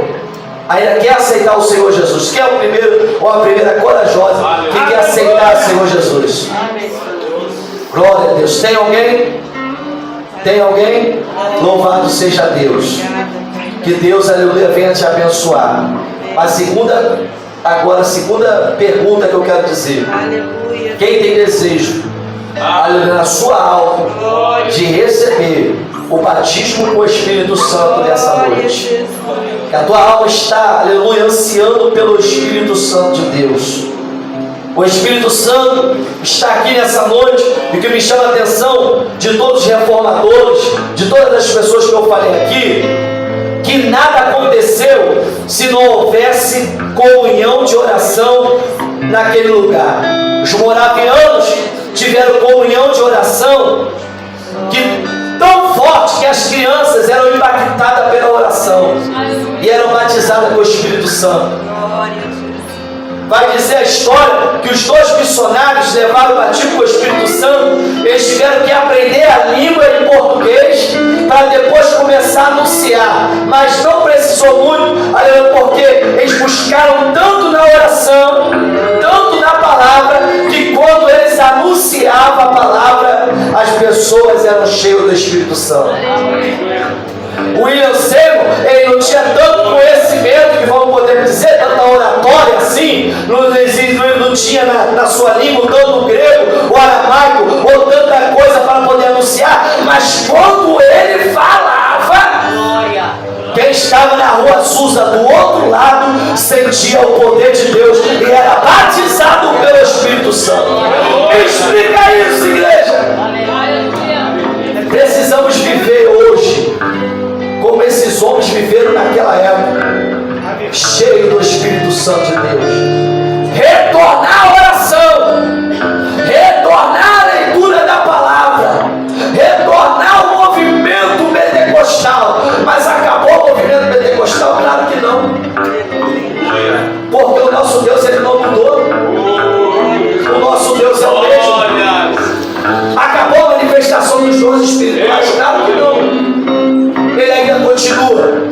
ainda quer aceitar o Senhor Jesus. Quem é o primeiro ou a primeira corajosa que quer aceitar o Senhor Jesus? Glória a Deus. Tem alguém? Tem alguém? Louvado seja Deus. Que Deus, aleluia, venha te abençoar. A segunda pergunta que eu quero dizer: Aleluia. quem tem desejo, aleluia, na sua alma, de receber o batismo com o Espírito Santo nessa noite? Que a tua alma está, aleluia, ansiando pelo Espírito Santo de Deus. O Espírito Santo está aqui nessa noite. E o que me chama a atenção de todos os reformadores, de todas as pessoas que eu falei aqui, que nada aconteceu se não houvesse comunhão de oração naquele lugar. Os moravianos tiveram comunhão de oração tão forte que as crianças eram impactadas pela oração e eram batizadas com o Espírito Santo. Vai dizer a história que os dois missionários levaram o batismo com o Espírito Santo. Eles tiveram que aprender a língua em português para depois começar a anunciar, mas não precisou muito, porque eles buscaram tanto na oração, tanto na palavra, que quando eles anunciavam a palavra, as pessoas eram cheias do Espírito Santo. O William Seymour, ele não tinha tanto conhecimento, que vamos poder dizer, tanta oratória assim, não tinha na sua língua tanto o grego, o aramaico, ou tanta coisa para poder anunciar, mas quando ele falava, quem estava na rua Azusa do outro lado sentia o poder de Deus e era batizado pelo Espírito Santo. Me explica isso, igreja. Precisamos viver hoje como esses homens viveram naquela época, cheio do Espírito Santo de Deus. Retornar à oração, retornar à leitura da palavra, retornar ao movimento pentecostal. Mas acabou o movimento pentecostal? Claro que não, porque o nosso Deus, ele não mudou. O nosso Deus é o mesmo. Acabou a manifestação dos dons espirituais? Claro que não. Ele ainda continua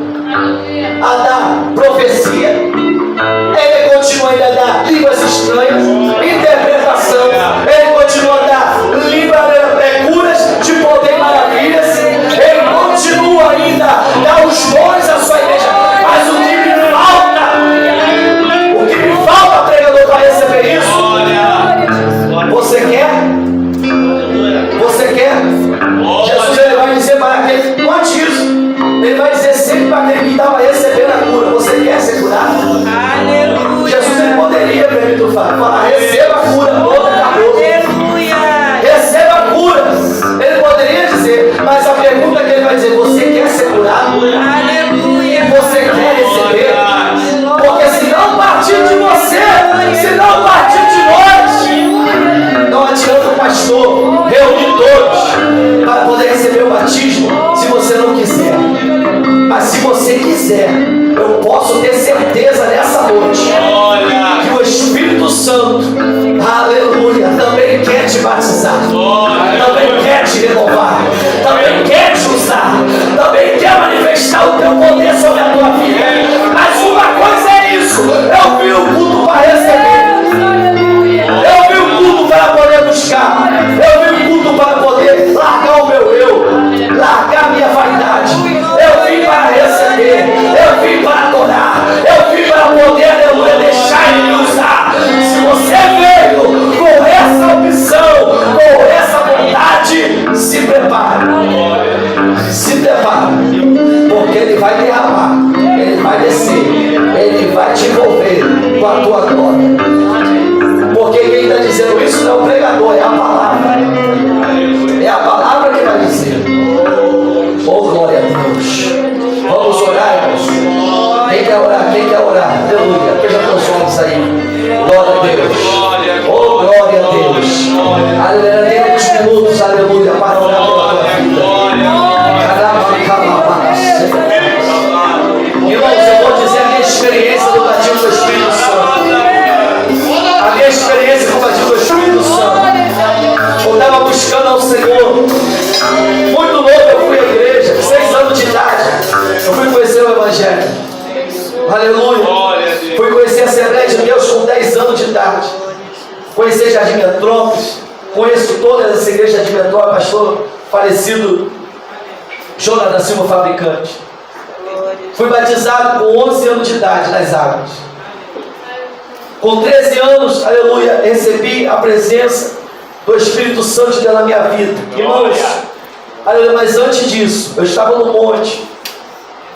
a dar profecia, ele continua ainda a dar línguas estranhas, interpretação, ele continua a dar curas de poder e maravilhas, ele continua ainda a dar os dons à sua igreja. Mas o que me falta, pregador, para receber isso? Você quer? Você quer? Jesus, ele vai dizer para aquele batismo, ele vai dizer sempre para aquele que estava recebendo a cura: você quer ser curado? Aleluia. Jesus, ele poderia, permito falar: receba a cura, toda acabou. Aleluia. Receba a cura. Ele poderia dizer, mas a pergunta que ele vai dizer: você quer ser curado? Aleluia. Você quer receber? Porque se não partir de você, se não partir de nós, não adianta o pastor reunir todos para poder receber o batismo, se você não quiser. Mas se você quiser, eu posso ter certeza nessa noite que o Espírito Santo, aleluia, também quer te batizar, também quer te renovar, também quer te usar, também quer manifestar o teu poder sobre a tua vida. Mas uma coisa é isso: eu vim o culto para receber, eu vim o culto para poder buscar, eu vim o culto para poder largar o meu eu, largar a minha vaidade. Eu vim para receber, eu vim para adorar, Se prepara, porque Ele vai derramar, Ele vai descer, Ele vai te envolver com a tua glória. Porque quem está dizendo isso não é o pregador, é a palavra. É a palavra que vai dizer. Oh, glória a Deus. Vamos orar, irmãos. Quem quer orar? Quem quer orar? Aleluia. Veja teus olhos aí. Glória a Deus. Oh, glória a Deus. Aleluia. Tem uns minutos, aleluia, para orar pela tua vida. Irmãos, eu vou dizer a minha experiência do batismo do Espírito Santo. A minha experiência com o batismo do Espírito Santo. Eu estava buscando ao Senhor. Muito novo eu fui à igreja, 6 anos de idade. Eu fui conhecer o Evangelho. Aleluia. Fui conhecer a Assembleia de Deus com 10 anos de idade. Conhecer Jardim Metrópolis. Conheço todas as igrejas de Jardim Metrópolis, pastor falecido Jonathan Silva Fabricante. Fui batizado com 11 anos de idade nas águas. Com 13 anos, aleluia, recebi a presença do Espírito Santo de Deus na minha vida. Irmãos, aleluia, mas antes disso, eu estava no monte.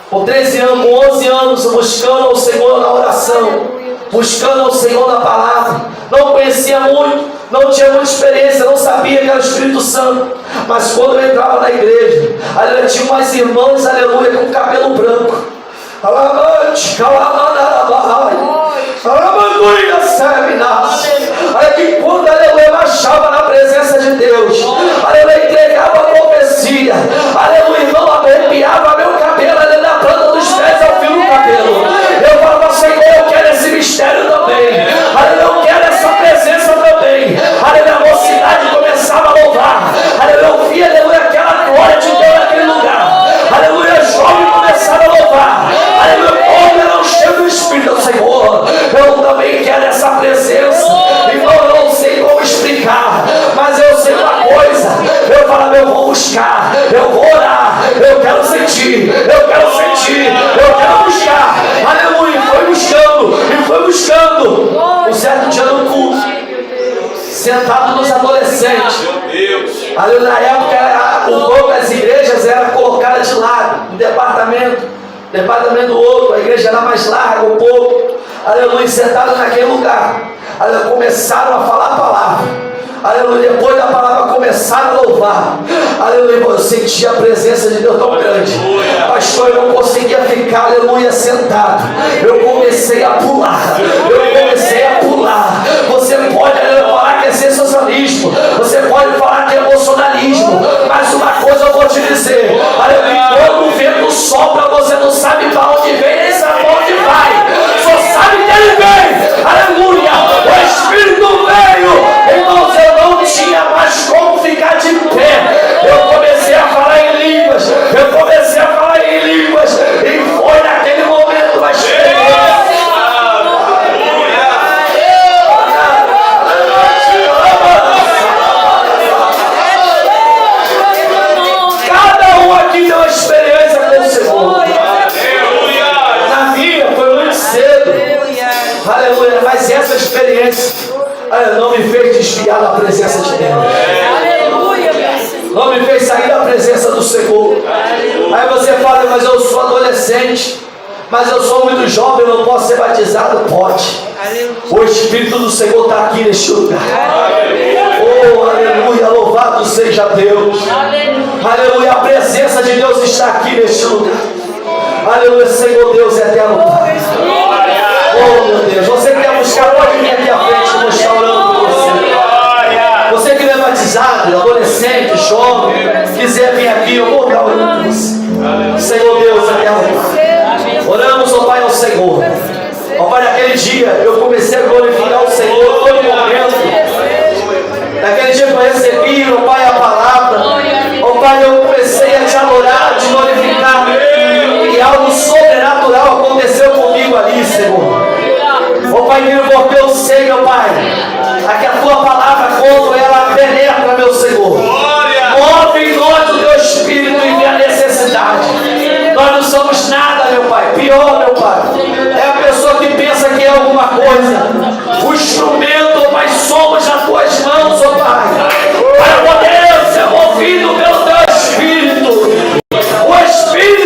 Com 13 anos, com 11 anos, buscando ao Senhor na oração, buscando ao Senhor na palavra. Não conhecia muito, não tinha muita experiência, não sabia que era o Espírito Santo. Mas quando eu entrava na igreja, aleluia, tinha umas irmãs, aleluia, com cabelo branco. Alamante, calamanarabai. Alamanduia, seminas. Olha que quando, aleluia, marchava na presença de Deus, aleluia, entregava a profecia, aleluia, irmão, arrepiava meu cabelo, aleluia, da planta dos pés ao fio do cabelo. Eu falava, Senhor, eu quero esse mistério também, aleluia, eu quero essa presença também. Aleluia, a mocidade começava a louvar, aleluia, eu via, aleluia, aquela glória de Deus naquele lugar, aleluia, jovem começava a louvar, aleluia, como era o cheiro do Espírito do Senhor. Eu também quero essa presença. Irmão, eu não sei como explicar, mas eu sei uma coisa. Eu falava, eu vou buscar, eu vou orar, eu quero sentir, eu quero sentir, eu quero buscar. Aleluia, foi buscando, e foi buscando. Um certo dia no culto, sentado nos adolescentes. Aleluia, na época o povo das igrejas era colocado de lado, um departamento do outro, a igreja era mais larga, o povo, aleluia, sentado naquele lugar, aleluia, começaram a falar a palavra, aleluia, depois da palavra começaram a louvar, aleluia, eu senti a presença de Deus tão grande, pastor, eu não conseguia ficar, aleluia, sentado, eu comecei a pular, você pode, aleluia, falar que é sensacionalismo, você pode falar que é emocionalismo, mas uma coisa eu vou te dizer, aleluia, quando o vento sopra, você não sabe para onde vem, nem sabe para onde vai, só sabe que ele vem, aleluia, o Espírito veio, irmãos, eu não tinha mais como ficar de pé, eu comecei a falar em línguas, e foi naquele momento a experiência. Cada um aqui tem uma experiência com o Senhor. Na minha foi muito cedo, aleluia, mas essa experiência não me fez desviar da presença de Deus, não me fez sair da presença do Senhor. Aí você fala, mas eu sou adolescente, mas eu sou muito jovem, eu não posso ser batizado. Pode. O Espírito do Senhor está aqui neste lugar. Oh, aleluia, louvado seja Deus. Aleluia, a presença de Deus está aqui neste lugar. Aleluia, Senhor Deus eterno Pai. Oh, meu Deus, você que quer buscar, pode vir aqui à frente, eu vou estar orando por você. Você que não é batizado, adolescente, jovem, quiser vir aqui, eu vou estar orando por você. Senhor Deus eterno Pai, oramos, ó Pai, ao Senhor. Ó Pai, naquele dia eu comecei a glorificar o Senhor todo momento. Naquele dia que eu recebi, ó Pai, a palavra, ó Pai, eu comecei a te adorar, a te glorificar, e algo sobrenatural aconteceu comigo ali, Senhor. Ó Pai, porque eu sei, meu Pai, que a tua palavra, quando ela penetra, meu Senhor, move em nós o teu Espírito e vê a necessidade. Nós não somos nada, meu Pai. Pior, meu Pai, é a pessoa que pensa que é alguma coisa. O instrumento, Pai, somos nas tuas mãos, ó Pai, para poder ser movido pelo teu Espírito. Espírito